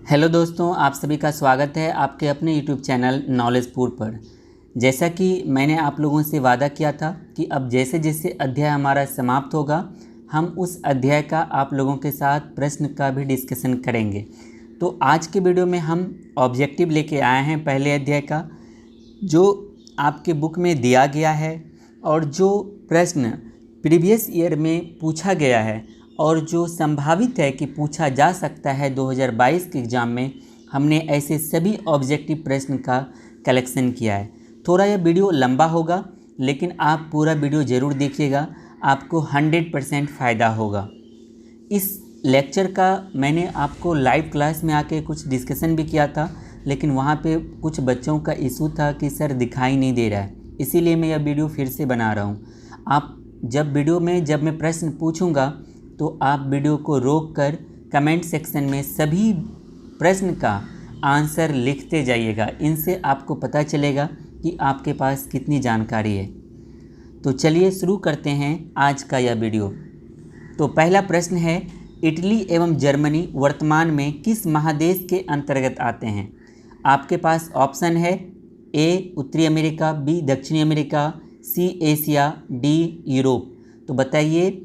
Hello दोस्तों, आप सभी का स्वागत है आपके अपने यूट्यूब चैनल नॉलेजपुर पर। जैसा कि मैंने आप लोगों से वादा किया था कि अब जैसे जैसे अध्याय हमारा समाप्त होगा हम उस अध्याय का आप लोगों के साथ प्रश्न का भी डिस्कशन करेंगे। तो आज के वीडियो में हम ऑब्जेक्टिव लेके आए हैं पहले अध्याय का, जो आपके बुक में दिया गया है और जो प्रश्न प्रीवियस ईयर में पूछा गया है और जो संभावित है कि पूछा जा सकता है 2022 के एग्ज़ाम में। हमने ऐसे सभी ऑब्जेक्टिव प्रश्न का कलेक्शन किया है। थोड़ा यह वीडियो लंबा होगा लेकिन आप पूरा वीडियो ज़रूर देखिएगा, आपको 100% फ़ायदा होगा। इस लेक्चर का मैंने आपको लाइव क्लास में आके कुछ डिस्कशन भी किया था, लेकिन वहाँ पे कुछ बच्चों का इशू था कि सर दिखाई नहीं दे रहा है, इसीलिए मैं यह वीडियो फिर से बना रहा हूँ। आप जब मैं प्रश्न पूछूंगा तो आप वीडियो को रोककर कमेंट सेक्शन में सभी प्रश्न का आंसर लिखते जाइएगा। इनसे आपको पता चलेगा कि आपके पास कितनी जानकारी है। तो चलिए शुरू करते हैं आज का यह वीडियो। तो पहला प्रश्न है, इटली एवं जर्मनी वर्तमान में किस महादेश के अंतर्गत आते हैं? आपके पास ऑप्शन है ए उत्तरी अमेरिका, बी दक्षिणी America, C Asia, D Europe. तो बताइए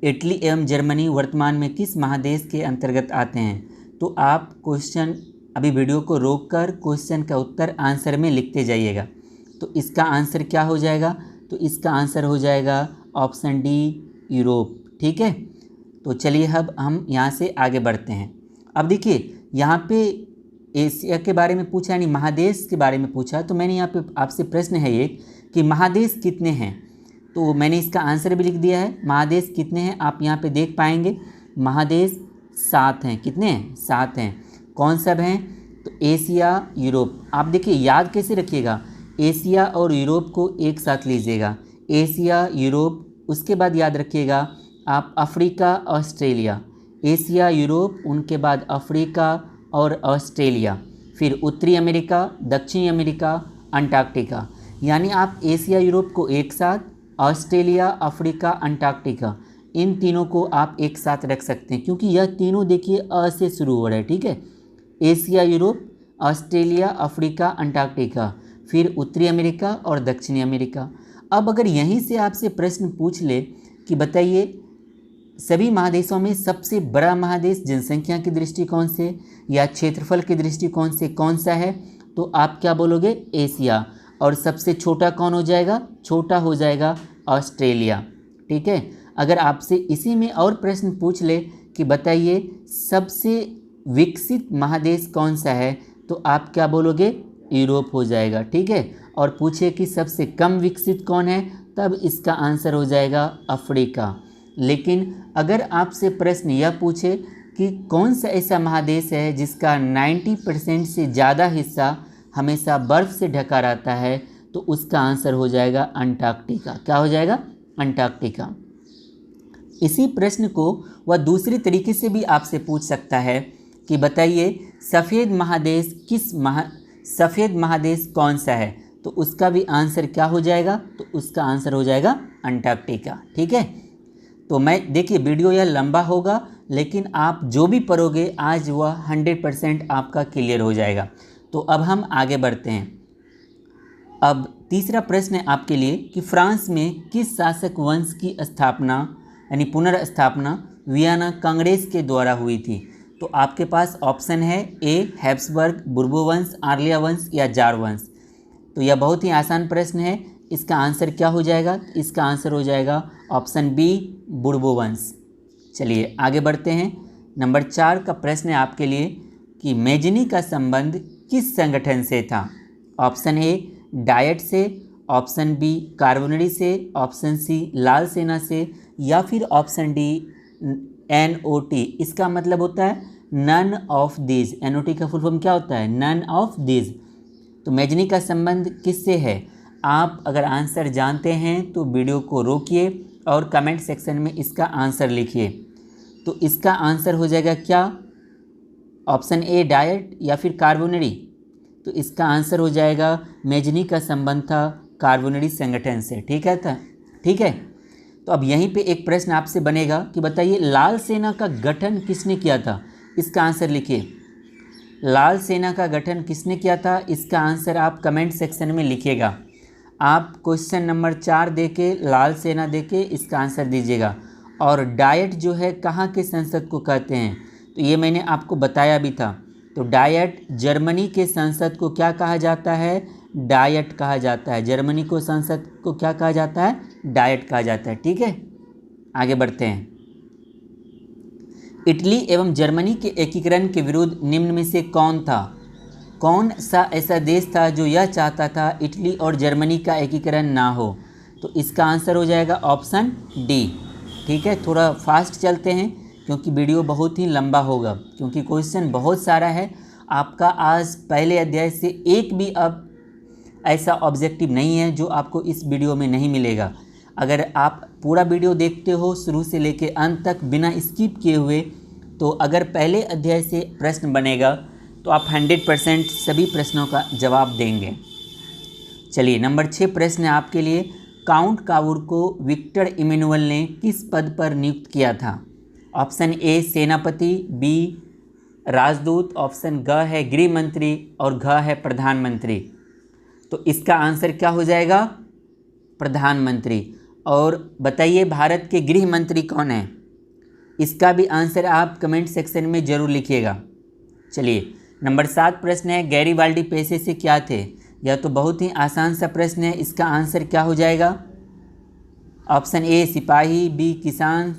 इटली एवं जर्मनी वर्तमान में किस महादेश के अंतर्गत आते हैं? तो आप क्वेश्चन अभी वीडियो को रोककर क्वेश्चन का उत्तर आंसर में लिखते जाइएगा। तो इसका आंसर क्या हो जाएगा? तो इसका आंसर हो जाएगा ऑप्शन डी यूरोप। ठीक है, तो चलिए अब हम यहाँ से आगे बढ़ते हैं। अब देखिए यहाँ पे एशिया के बारे में पूछा, यानी महादेश के बारे में पूछा, तो मैंने यहाँ पे आपसे प्रश्न है ये कि महादेश कितने हैं? तो मैंने इसका आंसर भी लिख दिया है। महादेश कितने हैं आप यहाँ पे देख पाएंगे। महादेश 7 हैं। कितने हैं? 7 हैं। कौन सब हैं? तो एशिया, यूरोप। आप देखिए याद कैसे रखिएगा, एशिया और यूरोप को एक साथ लीजिएगा, एशिया यूरोप। उसके बाद याद रखिएगा आप अफ्रीका, ऑस्ट्रेलिया। एशिया, यूरोप, उनके बाद अफ्रीका और ऑस्ट्रेलिया, फिर उत्तरी अमेरिका, दक्षिणी अमेरिका, अंटार्कटिका। यानी आप एशिया, यूरोप को एक साथ, ऑस्ट्रेलिया, अफ्रीका, अंटार्कटिका, इन तीनों को आप एक साथ रख सकते हैं क्योंकि यह तीनों देखिए अ से शुरू हो रहा है। ठीक है, Asia, Europe, Australia, Africa, Antarctica, फिर उत्तरी अमेरिका और दक्षिणी अमेरिका। अब अगर यहीं से आपसे प्रश्न पूछ ले कि बताइए सभी महादेशों में सबसे बड़ा महादेश जनसंख्या की दृष्टिकोण से या क्षेत्रफल के दृष्टिकोण से कौन सा है? तो आप क्या बोलोगे? एशिया। और सबसे छोटा कौन हो जाएगा? छोटा हो जाएगा ऑस्ट्रेलिया। ठीक है, अगर आपसे इसी में और प्रश्न पूछ ले कि बताइए सबसे विकसित महादेश कौन सा है, तो आप क्या बोलोगे? यूरोप हो जाएगा। ठीक है, और पूछे कि सबसे कम विकसित कौन है, तब इसका आंसर हो जाएगा अफ्रीका। लेकिन अगर आपसे प्रश्न यह पूछे कि कौन सा ऐसा महादेश है जिसका 90% से ज़्यादा हिस्सा हमेशा बर्फ़ से ढका रहता है, तो उसका आंसर हो जाएगा अंटार्कटिका। क्या हो जाएगा? अंटार्कटिका। इसी प्रश्न को वह दूसरी तरीके से भी आपसे पूछ सकता है कि बताइए सफ़ेद महादेश कौन सा है? तो उसका भी आंसर क्या हो जाएगा? तो उसका आंसर हो जाएगा अंटार्कटिका। ठीक है, तो मैं देखिए वीडियो यह लंबा होगा लेकिन आप जो भी पढ़ोगे आज वह 100% आपका क्लियर हो जाएगा। तो अब हम आगे बढ़ते हैं। अब तीसरा प्रश्न है आपके लिए कि फ्रांस में किस शासक वंश की स्थापना यानी पुनर्स्थापना वियना कांग्रेस के द्वारा हुई थी? तो आपके पास ऑप्शन है ए हैब्सबर्ग, बुर्बो वंश, आर्लिया वंश या जार वंश। तो यह बहुत ही आसान प्रश्न है। इसका आंसर क्या हो जाएगा? इसका आंसर हो जाएगा ऑप्शन बी बुर्बो वंश। चलिए आगे बढ़ते हैं। नंबर 4 का प्रश्न है आपके लिए कि मैजनी का संबंध किस संगठन से था? ऑप्शन ए डाइट से, ऑप्शन बी कार्बोनरी से, ऑप्शन सी लाल सेना से या फिर ऑप्शन डी NOT। इसका मतलब होता है नन ऑफ दीज। NOT का फुल फॉर्म क्या होता है? None of these. तो मैजनी का संबंध किससे है? आप अगर आंसर जानते हैं तो वीडियो को रोकिए और कमेंट सेक्शन में इसका आंसर लिखिए। तो इसका आंसर हो जाएगा क्या? ऑप्शन ए डाइट या फिर कार्बोनरी। तो इसका आंसर हो जाएगा मैजनी का संबंध था कार्बोनरी संगठन से। ठीक है था? ठीक है, तो अब यहीं पे एक प्रश्न आपसे बनेगा कि बताइए लाल सेना का गठन किसने किया था? इसका आंसर लिखिए। लाल सेना का गठन किसने किया था? इसका आंसर आप कमेंट सेक्शन में लिखिएगा। आप क्वेश्चन नंबर 4 देके, लाल सेना देके इसका आंसर दीजिएगा। और डायट जो है कहाँ के संसद को कहते हैं? तो ये मैंने आपको बताया भी था। तो डायट जर्मनी के संसद को क्या कहा जाता है? डायट कहा जाता है। जर्मनी को संसद को क्या कहा जाता है? डायट कहा जाता है। ठीक है, आगे बढ़ते हैं। इटली एवं जर्मनी के एकीकरण के विरुद्ध निम्न में से कौन था? कौन सा ऐसा देश था जो यह चाहता था इटली और जर्मनी का एकीकरण ना हो? तो इसका आंसर हो जाएगा ऑप्शन डी। ठीक है, थोड़ा फास्ट चलते हैं क्योंकि वीडियो बहुत ही लंबा होगा, क्योंकि क्वेश्चन बहुत सारा है। आपका आज पहले अध्याय से एक भी अब ऐसा ऑब्जेक्टिव नहीं है जो आपको इस वीडियो में नहीं मिलेगा। अगर आप पूरा वीडियो देखते हो शुरू से लेकर अंत तक बिना स्किप किए हुए, तो अगर पहले अध्याय से प्रश्न बनेगा तो आप 100% सभी प्रश्नों का जवाब देंगे। चलिए, नंबर 6 प्रश्न है आपके लिए। काउंट कावूर को विक्टर इमैनुअल ने किस पद पर नियुक्त किया था? ऑप्शन ए सेनापति, बी राजदूत, ऑप्शन ग है गृह मंत्री और घ है प्रधानमंत्री। तो इसका आंसर क्या हो जाएगा? प्रधानमंत्री। और बताइए भारत के गृह मंत्री कौन है? इसका भी आंसर आप कमेंट सेक्शन में ज़रूर लिखिएगा। चलिए, नंबर 7 प्रश्न है। गैरीबाल्डी पेशे से क्या थे? यह तो बहुत ही आसान सा प्रश्न है। इसका आंसर क्या हो जाएगा? ऑप्शन ए सिपाही, बी किसान,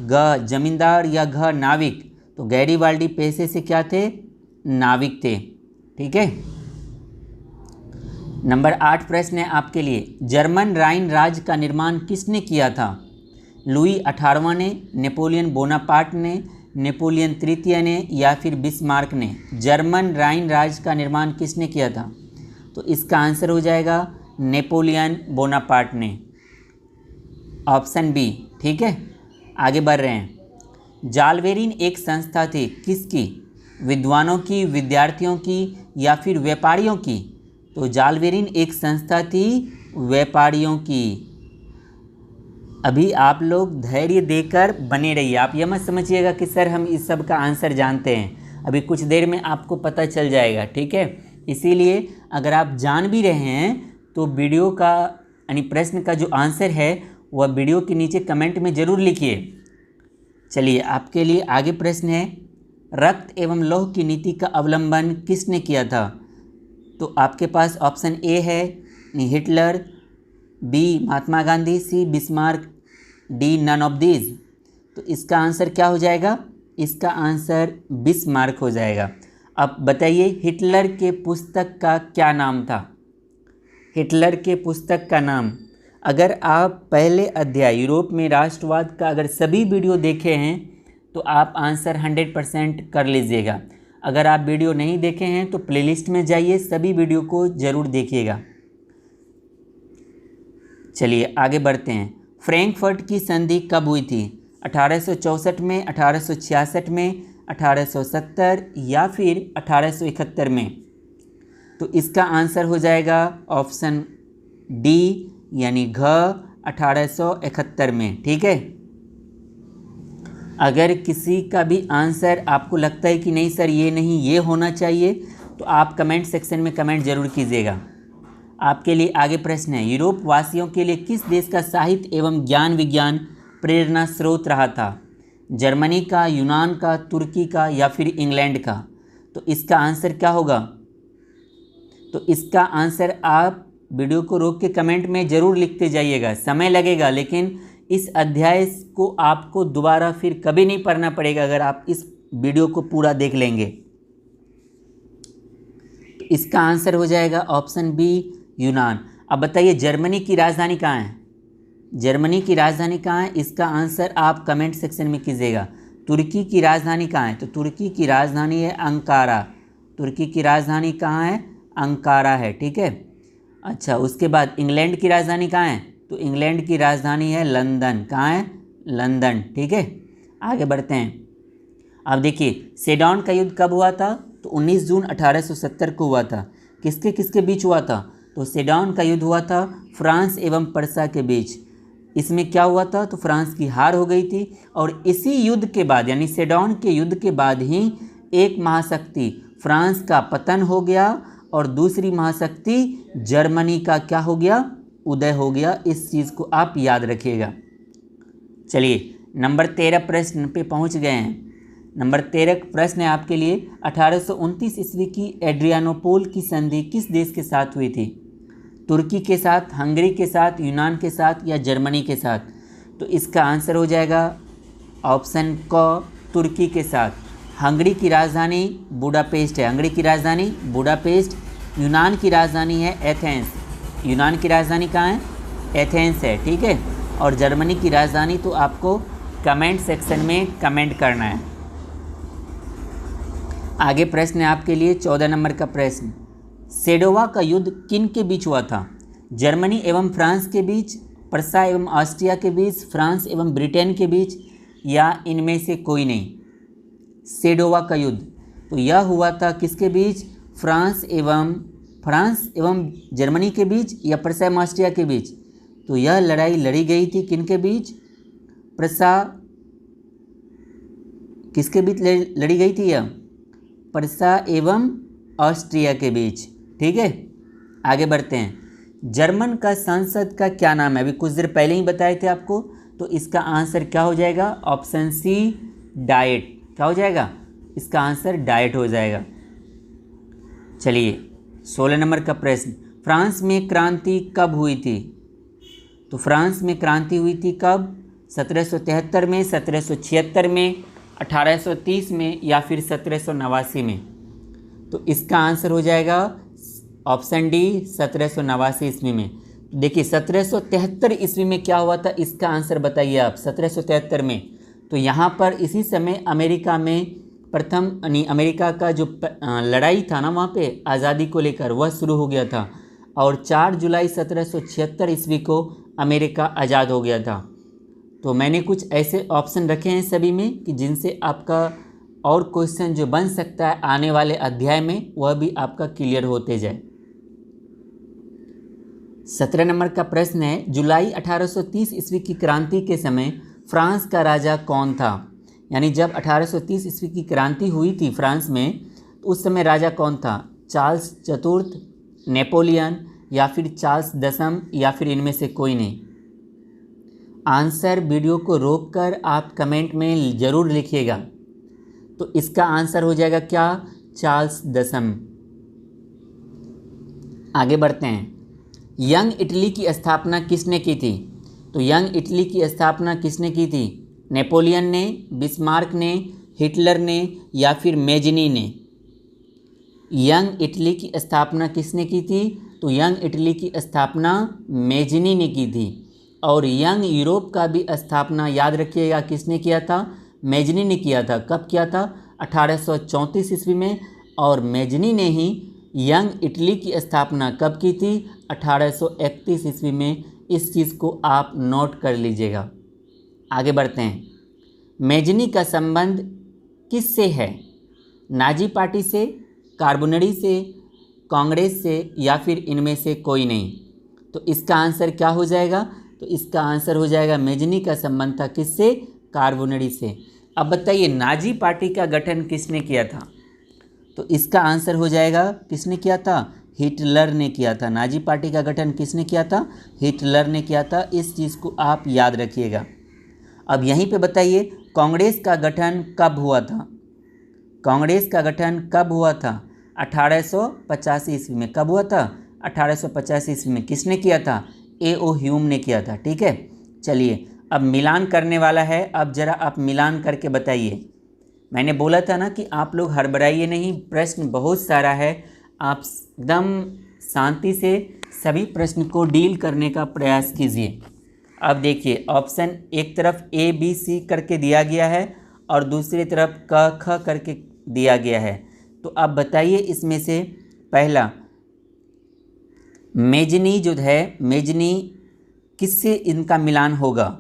ग जमींदार या घ नाविक। तो गैरीबाल्डी पेशे से क्या थे? नाविक थे। ठीक है, नंबर 8 प्रश्न है आपके लिए। जर्मन राइन राज्य का निर्माण किसने किया था? लुई 18वां ने, नेपोलियन बोनापार्ट ने, नेपोलियन तृतीय ने या फिर बिस्मार्क ने? जर्मन राइन राज्य का निर्माण किसने किया था? तो इसका आंसर हो जाएगा नेपोलियन बोनापार्ट ने, ऑप्शन बी। ठीक है, आगे बढ़ रहे हैं। जालवेरिन एक संस्था थी, किसकी? विद्वानों की, विद्यार्थियों की या फिर व्यापारियों की? तो जालवेरिन एक संस्था थी व्यापारियों की। अभी आप लोग धैर्य देकर बने रहिए। आप यह मत समझिएगा कि सर हम इस सब का आंसर जानते हैं, अभी कुछ देर में आपको पता चल जाएगा। ठीक है, इसीलिए अगर आप जान भी रहे हैं तो वीडियो का यानी प्रश्न का जो आंसर है वह वीडियो के नीचे कमेंट में ज़रूर लिखिए। चलिए, आपके लिए आगे प्रश्न है। रक्त एवं लौह की नीति का अवलंबन किसने किया था? तो आपके पास ऑप्शन ए है Hitler, B Mahatma Gandhi, C Bismarck, D none of these. तो इसका आंसर क्या हो जाएगा? इसका आंसर बिस्मार्क हो जाएगा। अब बताइए हिटलर के पुस्तक का क्या नाम था? हिटलर के पुस्तक का नाम, अगर आप पहले अध्याय यूरोप में राष्ट्रवाद का अगर सभी वीडियो देखे हैं तो आप आंसर 100% कर लीजिएगा। अगर आप वीडियो नहीं देखे हैं तो प्लेलिस्ट में जाइए, सभी वीडियो को ज़रूर देखिएगा। चलिए आगे बढ़ते हैं। फ्रैंकफर्ट की संधि कब हुई थी? 1864 में, 1866 में, 1870 या फिर 1871 में? तो इसका आंसर हो जाएगा ऑप्शन डी यानी घ 1871 में। ठीक है, अगर किसी का भी आंसर आपको लगता है कि नहीं सर ये नहीं ये होना चाहिए तो आप कमेंट सेक्शन में कमेंट जरूर कीजिएगा। आपके लिए आगे प्रश्न है। यूरोप वासियों के लिए किस देश का साहित्य एवं ज्ञान विज्ञान प्रेरणा स्रोत रहा था? जर्मनी का, यूनान का, तुर्की का या फिर इंग्लैंड का? तो इसका आंसर क्या होगा? तो इसका आंसर आप वीडियो को रोक के कमेंट में ज़रूर लिखते जाइएगा। समय लगेगा लेकिन इस अध्याय को आपको दोबारा फिर कभी नहीं पढ़ना पड़ेगा अगर आप इस वीडियो को पूरा देख लेंगे। तो इसका आंसर हो जाएगा ऑप्शन बी यूनान। अब बताइए जर्मनी की राजधानी कहाँ है? जर्मनी की राजधानी कहाँ है? इसका आंसर आप कमेंट सेक्शन में कीजिएगा। तुर्की की राजधानी कहाँ है? तो तुर्की की राजधानी है अंकारा। तुर्की की राजधानी कहाँ है? अंकारा है। ठीक है, अच्छा उसके बाद इंग्लैंड की राजधानी कहाँ है? तो इंग्लैंड की राजधानी है लंदन। कहाँ है? लंदन। ठीक है, आगे बढ़ते हैं। अब देखिए सेडॉन का युद्ध कब हुआ था? तो 19 जून 1870 को हुआ था। किसके किसके बीच हुआ था? तो सेडॉन का युद्ध हुआ था फ्रांस एवं पर्सा के बीच। इसमें क्या हुआ था? तो फ्रांस की हार हो गई थी और इसी युद्ध के बाद यानी सेडॉन के युद्ध के बाद ही एक महाशक्ति फ्रांस का पतन हो गया और दूसरी महाशक्ति जर्मनी का क्या हो गया, उदय हो गया। इस चीज़ को आप याद रखिएगा। चलिए नंबर 13 प्रश्न पे पहुंच गए हैं। नंबर 13 प्रश्न है आपके लिए, 1829 ईस्वी की एड्रियानोपोल की संधि किस देश के साथ हुई थी? तुर्की के साथ, हंगरी के साथ, यूनान के साथ या जर्मनी के साथ? तो इसका आंसर हो जाएगा ऑप्शन क, तुर्की के साथ। हंगरी की राजधानी बुडापेस्ट है, हंगरी की राजधानी बुडापेस्ट। यूनान की राजधानी है एथेंस, यूनान की राजधानी कहाँ है? एथेंस है, ठीक है। और जर्मनी की राजधानी तो आपको कमेंट सेक्शन में कमेंट करना है। आगे प्रश्न है आपके लिए 14 नंबर का प्रश्न, सेडोवा का युद्ध किन के बीच हुआ था? जर्मनी एवं फ्रांस के बीच, प्रसा एवं ऑस्ट्रिया के बीच, फ्रांस एवं ब्रिटेन के बीच या इनमें से कोई नहीं? सेडोवा का युद्ध तो यह हुआ था किसके बीच? फ्रांस एवं जर्मनी के बीच या प्रसा एवं ऑस्ट्रिया के बीच? तो यह लड़ाई लड़ी गई थी किन के बीच? किसके बीच लड़ी गई थी? यह प्रसा एवं ऑस्ट्रिया के बीच, ठीक है। आगे बढ़ते हैं। जर्मन का संसद का क्या नाम है? अभी कुछ देर पहले ही बताए थे आपको। तो इसका आंसर क्या हो जाएगा? Option C, diet. क्या हो जाएगा? इसका आंसर डाइट हो जाएगा। चलिए 16 नंबर का प्रश्न, फ्रांस में क्रांति कब हुई थी? तो फ्रांस में क्रांति हुई थी कब? 1773 में, 1776 में, 1830 में या फिर 1789 में? तो इसका आंसर हो जाएगा ऑप्शन डी, 1789 ईस्वी में। देखिए 1773 ईस्वी में क्या हुआ था, इसका आंसर बताइए आप। 1773 में तो यहाँ पर इसी समय अमेरिका में प्रथम अमेरिका का जो लड़ाई था ना, वहाँ पे आज़ादी को लेकर वह शुरू हो गया था। और 4 जुलाई 1776 ईस्वी को अमेरिका आज़ाद हो गया था। तो मैंने कुछ ऐसे ऑप्शन रखे हैं सभी में कि जिनसे आपका और क्वेश्चन जो बन सकता है आने वाले अध्याय में वह भी आपका क्लियर होते जाए। 17 नंबर का प्रश्न है, जुलाई 1830 ईस्वी की क्रांति के समय फ्रांस का राजा कौन था? यानी जब 1830 ईस्वी की क्रांति हुई थी फ्रांस में, तो उस समय राजा कौन था? चार्ल्स चतुर्थ, नेपोलियन या फिर चार्ल्स दसम या फिर इनमें से कोई नहीं? आंसर वीडियो को रोककर आप कमेंट में ज़रूर लिखिएगा। तो इसका आंसर हो जाएगा क्या? चार्ल्स दसम। आगे बढ़ते हैं। यंग इटली की स्थापना किसने की थी? तो यंग इटली की स्थापना किसने की थी? नेपोलियन ने, बिस्मार्क ने, हिटलर ने या फिर मेजनी ने? यंग इटली की स्थापना किसने की थी? तो यंग इटली की स्थापना मेजनी ने की थी। और यंग यूरोप का भी स्थापना याद रखिएगा किसने किया था? मेजनी ने किया था। कब किया था? 1834 ईस्वी में। और मेजनी ने ही यंग इटली की स्थापना कब की थी? 1831 ईस्वी में। इस चीज़ को आप नोट कर लीजिएगा। आगे बढ़ते हैं। मेजनी का संबंध किससे है? नाजी पार्टी से, कार्बोनरी से, कांग्रेस से या फिर इनमें से कोई नहीं? तो इसका आंसर क्या हो जाएगा? तो इसका आंसर हो जाएगा मेजनी का संबंध था किससे? कार्बोनरी से। अब बताइए नाजी पार्टी का गठन किसने किया था? तो इसका आंसर हो जाएगा किसने किया था? हिटलर ने किया था। नाजी पार्टी का गठन किसने किया था? हिटलर ने किया था। इस चीज़ को आप याद रखिएगा। अब यहीं पे बताइए कांग्रेस का गठन कब हुआ था? कांग्रेस का गठन कब हुआ था? 1885 ईस्वी में। कब हुआ था? 1885 ईस्वी में। किसने किया था? A.O. ह्यूम ने किया था, ठीक है। चलिए अब मिलान करने वाला है। अब ज़रा आप मिलान करके बताइए। मैंने बोला था ना कि आप लोग हड़बड़ाइए नहीं, प्रश्न बहुत सारा है। आप एकदम शांति से सभी प्रश्न को डील करने का प्रयास कीजिए। अब देखिए ऑप्शन एक तरफ A, B, C करके दिया गया है और दूसरी तरफ क, ख करके दिया गया है। तो अब बताइए इसमें से पहला मेजनी जो है, मेजनी किससे इनका मिलान होगा?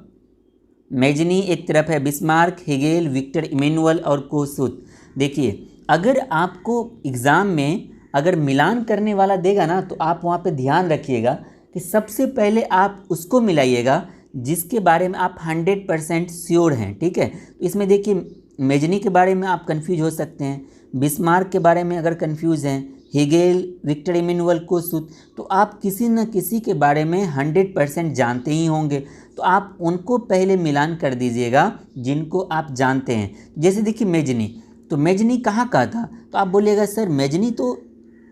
मेजनी एक तरफ है बिस्मार्क, हेगेल, विक्टर इमैनुअल और कोसूत। देखिए अगर आपको एग्ज़ाम में अगर मिलान करने वाला देगा ना, तो आप वहाँ पे ध्यान रखिएगा कि सबसे पहले आप उसको मिलाइएगा जिसके बारे में आप 100% श्योर हैं, ठीक है। तो इसमें देखिए मेजनी के बारे में आप कंफ्यूज हो सकते हैं, बिस्मार्क के बारे में अगर कंफ्यूज हैं, हेगेल, विक्टर इमैनुअल कोसूत, तो आप किसी न किसी के बारे में 100% जानते ही होंगे। तो आप उनको पहले मिलान कर दीजिएगा जिनको आप जानते हैं। जैसे देखिए मेजनी, तो मेजनी कहाँ का था, तो आप बोलिएगा सर मेजनी तो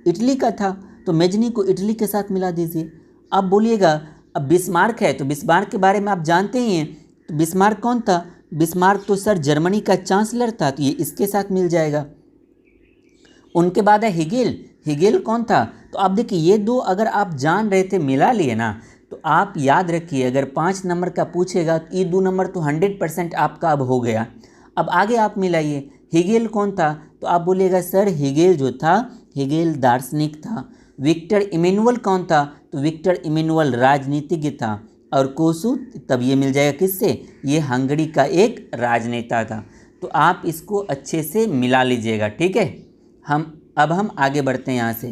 इटली का था, तो मेजनी को इटली के साथ मिला दीजिए। अब बोलिएगा अब बिस्मार्क है, तो बिस्मार्क के बारे में आप जानते ही हैं, तो बिस्मार्क कौन था, बिस्मार्क तो सर जर्मनी का चांसलर था, तो ये इसके साथ मिल जाएगा। उनके बाद है हेगेल, हेगेल कौन था, तो आप देखिए ये दो अगर आप जान रहे थे मिला लिए ना, तो आप याद रखिए अगर 5 नंबर का पूछेगा तो ये 2 नंबर तो 100% आपका अब हो गया। अब आगे आप मिलाइए, हेगेल कौन था, तो आप बोलिएगा सर हेगेल जो था, हेगेल दार्शनिक था। विक्टर इमैनुअल कौन था, तो विक्टर इमैनुअल राजनीतिज्ञ था। और कोसूत तब ये मिल जाएगा किससे, ये हंगरी का एक राजनेता था। तो आप इसको अच्छे से मिला लीजिएगा, ठीक है। अब हम आगे बढ़ते हैं यहाँ से।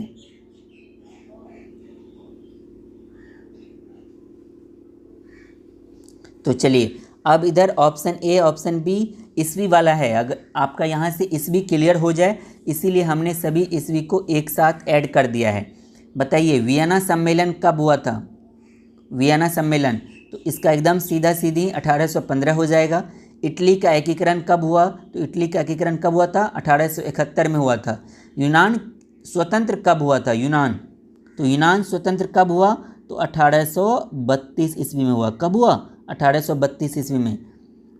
तो चलिए अब इधर ऑप्शन ए ऑप्शन बी ईस्वी वाला है, अगर आपका यहाँ से ईस्वी क्लियर हो जाए, इसीलिए हमने सभी ईस्वी को एक साथ ऐड कर दिया है। बताइए वियना सम्मेलन कब हुआ था, वियना सम्मेलन, तो इसका एकदम सीधा सीधी 1815 हो जाएगा। इटली का एकीकरण कब हुआ, तो इटली का एकीकरण कब हुआ था, 1871 में हुआ था। यूनान स्वतंत्र कब हुआ था, यूनान, तो यूनान स्वतंत्र कब हुआ, तो 1832 ईस्वी में हुआ। कब हुआ, 1832 ईस्वी में।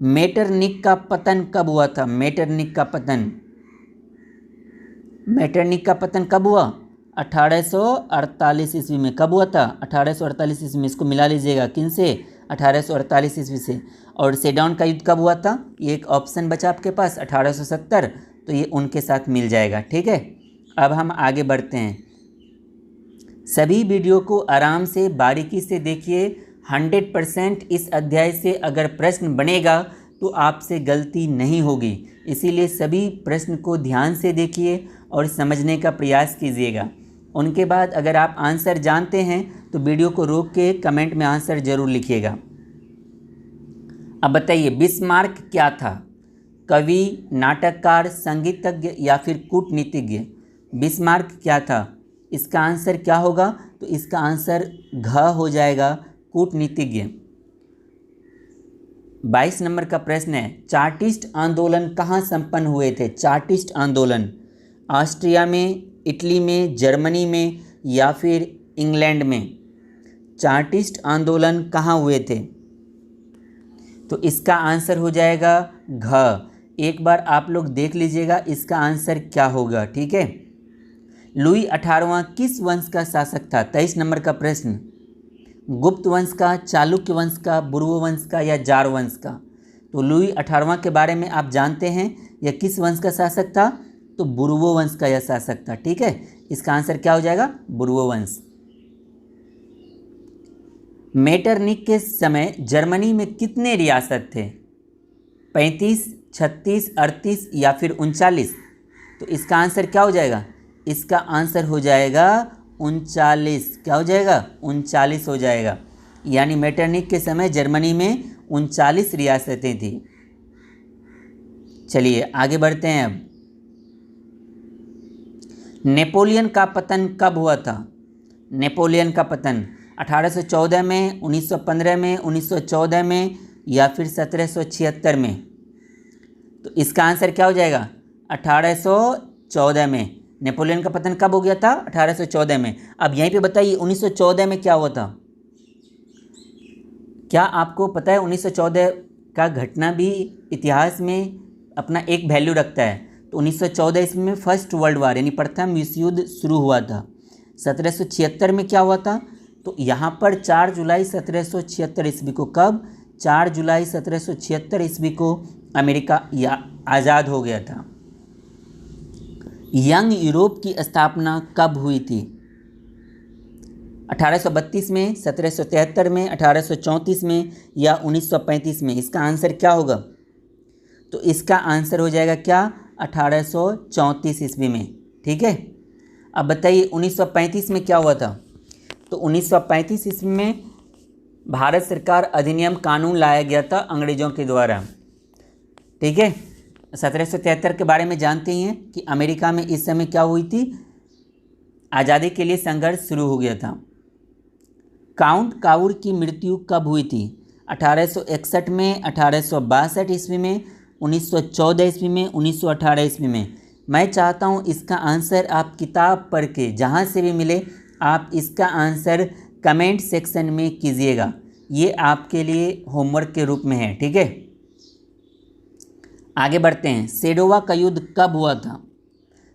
मेटरनिक का पतन कब हुआ था, मेटरनिक का पतन, मेटरनिक का पतन कब हुआ, 1848 ईस्वी में। कब हुआ था, 1848 ईस्वी में। इसको मिला लीजिएगा किन से, 1848 ईस्वी से। और सेडाउन का युद्ध कब हुआ था, ये एक ऑप्शन बचा आपके पास, 1870, तो ये उनके साथ मिल जाएगा, ठीक है। अब हम आगे बढ़ते हैं। सभी वीडियो को आराम से बारीकी से देखिए, 100% इस अध्याय से अगर प्रश्न बनेगा तो आपसे गलती नहीं होगी, इसीलिए सभी प्रश्न को ध्यान से देखिए और समझने का प्रयास कीजिएगा। उनके बाद अगर आप आंसर जानते हैं तो वीडियो को रोक के कमेंट में आंसर जरूर लिखिएगा। अब बताइए बिस्मार्क क्या था, कवि, नाटककार, संगीतज्ञ या फिर कूटनीतिज्ञ। बिस्मार्क क्या था, इसका आंसर क्या होगा, तो इसका आंसर घ हो जाएगा, कूटनीतिज्ञ। 22 नंबर का प्रश्न है, चार्टिस्ट आंदोलन कहाँ संपन्न हुए थे, चार्टिस्ट आंदोलन ऑस्ट्रिया में, इटली में, जर्मनी में या फिर इंग्लैंड में। चार्टिस्ट आंदोलन कहाँ हुए थे, तो इसका आंसर हो जाएगा घ। एक बार आप लोग देख लीजिएगा इसका आंसर क्या होगा, ठीक है। लुई 18वां किस वंश का शासक था, 23 नंबर का प्रश्न। गुप्त वंश का, चालुक्य वंश का, बुर्बो वंश का या जार वंश का। तो लुई 18वां के बारे में आप जानते हैं, यह किस वंश का शासक था, तो बुर्बो वंश का यह शासक था, ठीक है। इसका आंसर क्या हो जाएगा, बुर्बो वंश। मेटरनिक के समय जर्मनी में कितने रियासत थे, 35, 36, 38 या फिर 39। तो इसका आंसर क्या हो जाएगा, इसका आंसर हो जाएगा 39। क्या हो जाएगा, 39 हो जाएगा। यानी मेटरनिक के समय जर्मनी में 39 रियासतें थी। चलिए आगे बढ़ते हैं। अब नेपोलियन का पतन कब हुआ था, नेपोलियन का पतन 1814 में, 1915 में, 1914 में या फिर 1776 में। तो इसका आंसर क्या हो जाएगा, 1814 में। नेपोलियन का पतन कब हो गया था, 1814 में। अब यहीं पे बताइए 1914 में क्या हुआ था, क्या आपको पता है 1914 का घटना भी इतिहास में अपना एक वैल्यू रखता है। तो 1914 ईस्वी में फर्स्ट वर्ल्ड वार यानी प्रथम विश्व युद्ध शुरू हुआ था। 1776 में क्या हुआ था, तो यहाँ पर 4 जुलाई 1776 ईस्वी को, कब, 4 जुलाई 1776 ईस्वी को अमेरिका या आज़ाद हो गया था। यंग यूरोप की स्थापना कब हुई थी, 1832 में, 1773 में, 1834 में या 1935 में। इसका आंसर क्या होगा, तो इसका आंसर हो जाएगा क्या, 1834 ईस्वी में, ठीक है। अब बताइए 1935 में क्या हुआ था, तो 1935 ईस्वी में भारत सरकार अधिनियम कानून लाया गया था अंग्रेज़ों के द्वारा, ठीक है। 1773 के बारे में जानते ही हैं कि अमेरिका में इस समय क्या हुई थी, आज़ादी के लिए संघर्ष शुरू हो गया था। काउंट काउर की मृत्यु कब हुई थी? 1861 में, 1862 ईस्वी में, 1914 ईस्वी में, 1918 ईस्वी में। मैं चाहता हूँ इसका आंसर आप किताब पढ़ के जहाँ से भी मिले आप इसका आंसर कमेंट सेक्शन में कीजिएगा। ये आपके लिए होमवर्क के रूप में है, ठीक है। आगे बढ़ते हैं। सेडोवा का युद्ध कब हुआ था?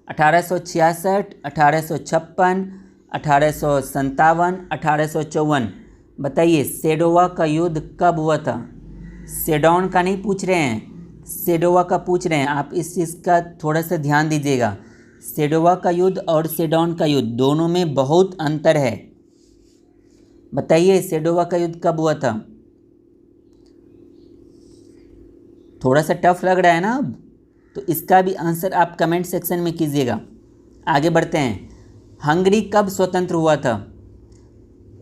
1866, 1856, 1857, 1854। बताइए सेडोवा का युद्ध कब हुआ था? सेडोन का नहीं पूछ रहे हैं, सेडोवा का पूछ रहे हैं। आप इस चीज़ का थोड़ा सा ध्यान दीजिएगा। सेडोवा का युद्ध और सेडोन का युद्ध दोनों में बहुत अंतर है। बताइए सेडोवा का युद्ध कब हुआ था? थोड़ा सा टफ लग रहा है ना अब, तो इसका भी आंसर आप कमेंट सेक्शन में कीजिएगा। आगे बढ़ते हैं। हंगरी कब स्वतंत्र हुआ था?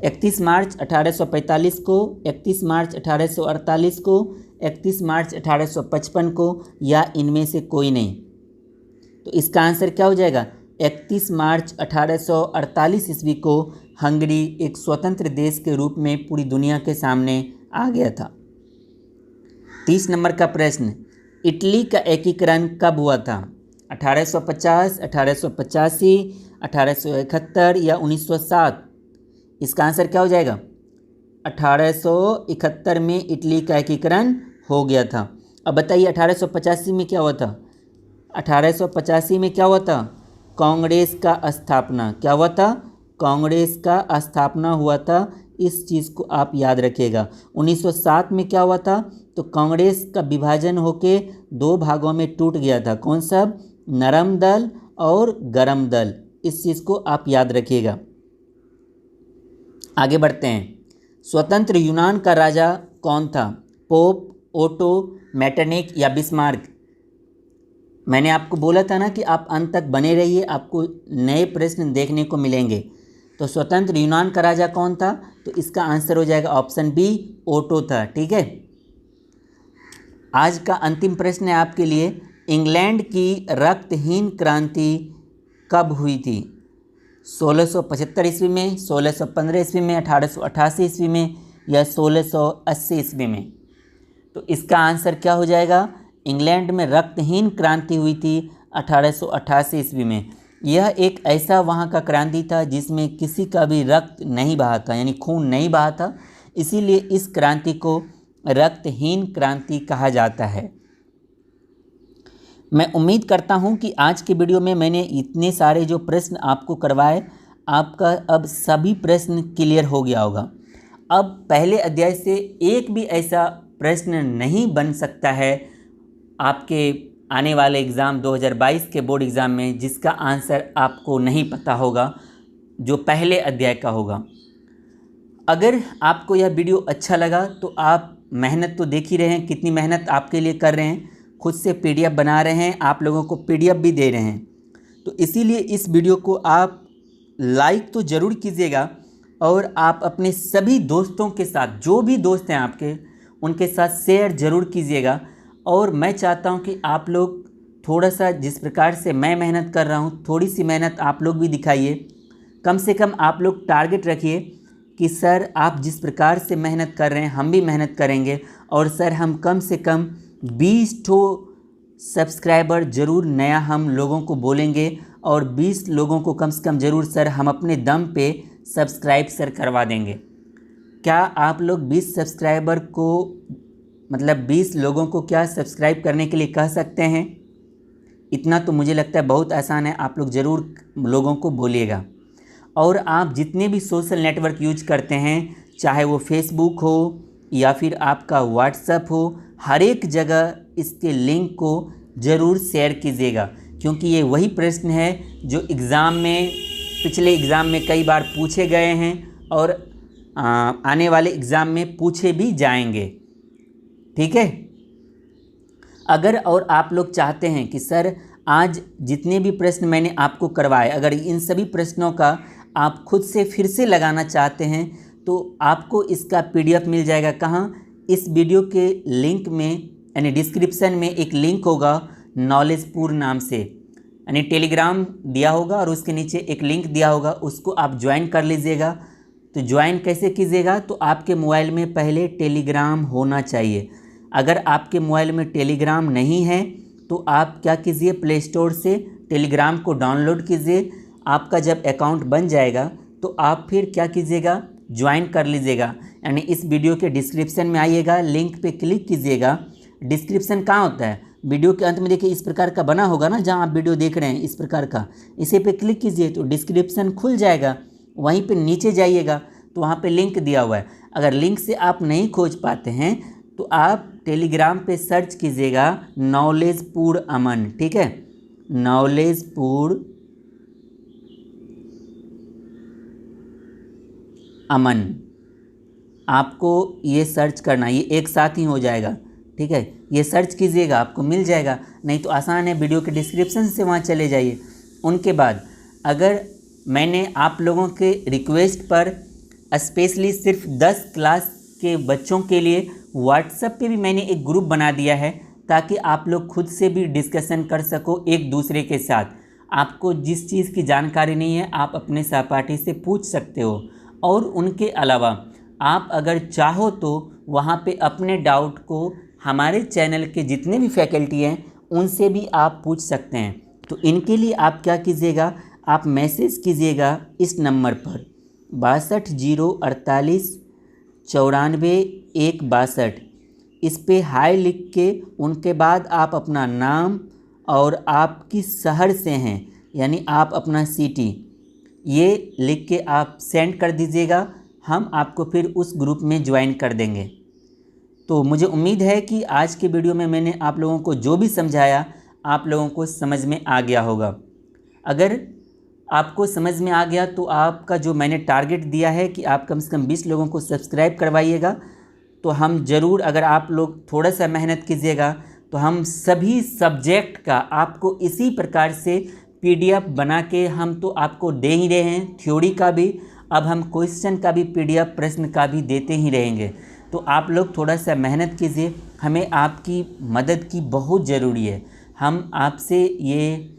31 मार्च 1845 को, 31 मार्च 1848 को, 31 मार्च 1855 को, या इनमें से कोई नहीं? तो इसका आंसर क्या हो जाएगा? 31 मार्च 1848 ईस्वी को हंगरी एक स्वतंत्र देश के रूप में पूरी दुनिया के सामने आ गया था। 30 नंबर का प्रश्न, इटली का एकीकरण कब हुआ था? 1850, 1885, 1871 या 1907? इसका आंसर क्या हो जाएगा? 1871 में इटली का एकीकरण हो गया था। अब बताइए 1885 में क्या हुआ था? 1885 में क्या हुआ था? कांग्रेस का स्थापना। क्या हुआ था? कांग्रेस का स्थापना हुआ था। इस चीज़ को आप याद रखिएगा। 1907 में क्या हुआ था? तो कांग्रेस का विभाजन होके 2 भागों में टूट गया था। कौन सा? नरम दल और गरम दल। इस चीज़ को आप याद रखिएगा। आगे बढ़ते हैं। स्वतंत्र यूनान का राजा कौन था? पोप, ओटो, मेटरनिक या बिस्मार्क? मैंने आपको बोला था ना कि आप अंत तक बने रहिए, आपको नए प्रश्न देखने को मिलेंगे। तो स्वतंत्र यूनान का राजा कौन था? तो इसका आंसर हो जाएगा ऑप्शन बी, ओटो था, ठीक है। आज का अंतिम प्रश्न है आपके लिए। इंग्लैंड की रक्तहीन क्रांति कब हुई थी? 1675 ईस्वी में, 1615 ईस्वी में, 1888 ईस्वी में या 1680 ईस्वी में? तो इसका आंसर क्या हो जाएगा? इंग्लैंड में रक्तहीन क्रांति हुई थी 1888 ईस्वी में। यह एक ऐसा वहाँ का क्रांति था जिसमें किसी का भी रक्त नहीं बहा था, यानी खून नहीं बहा था। इसीलिए इस क्रांति को रक्तहीन क्रांति कहा जाता है। मैं उम्मीद करता हूँ कि आज के वीडियो में मैंने इतने सारे जो प्रश्न आपको करवाए, आपका अब सभी प्रश्न क्लियर हो गया होगा। अब पहले अध्याय से एक भी ऐसा प्रश्न नहीं बन सकता है आपके आने वाले एग्ज़ाम 2022 के बोर्ड एग्ज़ाम में जिसका आंसर आपको नहीं पता होगा, जो पहले अध्याय का होगा। अगर आपको यह वीडियो अच्छा लगा तो आप मेहनत तो देख ही रहे हैं, कितनी मेहनत आपके लिए कर रहे हैं, खुद से पीडीएफ बना रहे हैं, आप लोगों को पीडीएफ भी दे रहे हैं। तो इसीलिए इस वीडियो को आप लाइक तो ज़रूर कीजिएगा और आप अपने सभी दोस्तों के साथ, जो भी दोस्त हैं आपके, उनके साथ शेयर ज़रूर कीजिएगा। और मैं चाहता हूं कि आप लोग थोड़ा सा, जिस प्रकार से मैं मेहनत कर रहा हूं, थोड़ी सी मेहनत आप लोग भी दिखाइए। कम से कम आप लोग टारगेट रखिए कि सर आप जिस प्रकार से मेहनत कर रहे हैं हम भी मेहनत करेंगे, और सर हम कम से कम 20 सब्सक्राइबर ज़रूर नया हम लोगों को बोलेंगे, और 20 लोगों को कम से कम ज़रूर सर हम अपने दम पे सब्सक्राइब सर करवा देंगे। क्या आप लोग 20 सब्सक्राइबर को, मतलब 20 लोगों को क्या सब्सक्राइब करने के लिए कह सकते हैं? इतना तो मुझे लगता है बहुत आसान है। आप लोग ज़रूर लोगों को बोलिएगा। और आप जितने भी सोशल नेटवर्क यूज करते हैं, चाहे वो फेसबुक हो या फिर आपका व्हाट्सएप हो, हर एक जगह इसके लिंक को ज़रूर शेयर कीजिएगा, क्योंकि ये वही प्रश्न है जो एग्ज़ाम में, पिछले एग्ज़ाम में कई बार पूछे गए हैं और आने वाले एग्ज़ाम में पूछे भी जाएंगे, ठीक है। अगर और आप लोग चाहते हैं कि सर आज जितने भी प्रश्न मैंने आपको करवाए, अगर इन सभी प्रश्नों का आप खुद से फिर से लगाना चाहते हैं तो आपको इसका पीडीएफ मिल जाएगा। कहाँ? इस वीडियो के लिंक में, यानी डिस्क्रिप्शन में एक लिंक होगा नॉलेजपुर नाम से, यानी टेलीग्राम दिया होगा और उसके नीचे एक लिंक दिया होगा, उसको आप ज्वाइन कर लीजिएगा। तो ज्वाइन कैसे कीजिएगा, तो आपके मोबाइल में पहले टेलीग्राम होना चाहिए। अगर आपके मोबाइल में टेलीग्राम नहीं है तो आप क्या कीजिए, प्ले स्टोर से टेलीग्राम को डाउनलोड कीजिए। आपका जब अकाउंट बन जाएगा तो आप फिर क्या कीजिएगा, ज्वाइन कर लीजिएगा। यानी इस वीडियो के डिस्क्रिप्शन में आइएगा, लिंक पे क्लिक कीजिएगा। डिस्क्रिप्शन कहाँ होता है, वीडियो के अंत में देखिए इस प्रकार का बना होगा ना, जहाँ आप वीडियो देख रहे हैं इस प्रकार का, इसे पे क्लिक कीजिए तो डिस्क्रिप्शन खुल जाएगा। वहीं पे नीचे जाइएगा तो वहाँ पे लिंक दिया हुआ है। अगर लिंक से आप नहीं खोज पाते हैं तो आप टेलीग्राम पे सर्च कीजिएगा नॉलेजपुर अमन, ठीक है, नॉलेजपुर अमन, आपको ये सर्च करना, ये एक साथ ही हो जाएगा, ठीक है। ये सर्च कीजिएगा, आपको मिल जाएगा। नहीं तो आसान है, वीडियो के डिस्क्रिप्शन से वहाँ चले जाइए। उनके बाद अगर मैंने आप लोगों के रिक्वेस्ट पर स्पेशली सिर्फ 10 क्लास के बच्चों के लिए व्हाट्सएप पे भी मैंने एक ग्रुप बना दिया है, ताकि आप लोग खुद से भी डिस्कशन कर सको एक दूसरे के साथ। आपको जिस चीज़ की जानकारी नहीं है आप अपने सहपाठी से पूछ सकते हो। और उनके अलावा आप अगर चाहो तो वहाँ पे अपने डाउट को हमारे चैनल के जितने भी फैकल्टी हैं उनसे भी आप पूछ सकते हैं। तो इनके लिए आप क्या कीजिएगा, आप मैसेज कीजिएगा इस नंबर पर 62 0 48 94 1 62। इस पे हाय लिख के उनके बाद आप अपना नाम और आप किस शहर से हैं, यानी आप अपना सिटी, ये लिख के आप सेंड कर दीजिएगा। हम आपको फिर उस ग्रुप में ज्वाइन कर देंगे। तो मुझे उम्मीद है कि आज के वीडियो में मैंने आप लोगों को जो भी समझाया आप लोगों को समझ में आ गया होगा। अगर आपको समझ में आ गया तो आपका जो मैंने टारगेट दिया है कि आप कम से कम 20 लोगों को सब्सक्राइब करवाइएगा, तो हम ज़रूर, अगर आप लोग थोड़ा सा मेहनत कीजिएगा तो हम सभी सब्जेक्ट का आपको इसी प्रकार से PDF बना के हम तो आपको दे ही रहे हैं, थ्योरी का भी, अब हम क्वेश्चन का भी PDF प्रश्न का भी देते ही रहेंगे। तो आप लोग थोड़ा सा मेहनत कीजिए, हमें आपकी मदद की बहुत ज़रूरी है। हम आपसे ये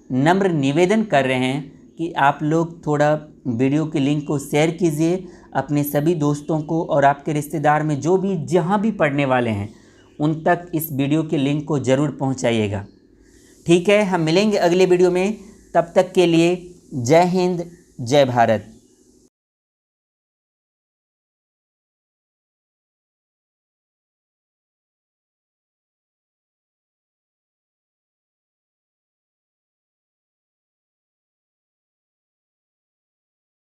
नम्र निवेदन कर रहे हैं कि आप लोग थोड़ा वीडियो के लिंक को शेयर कीजिए अपने सभी दोस्तों को, और आपके रिश्तेदार में जो भी जहाँ भी पढ़ने वाले हैं उन तक इस वीडियो के लिंक को ज़रूर पहुँचाइएगा। ठीक है, हम मिलेंगे अगले वीडियो में, तब तक के लिए जय हिंद, जय भारत।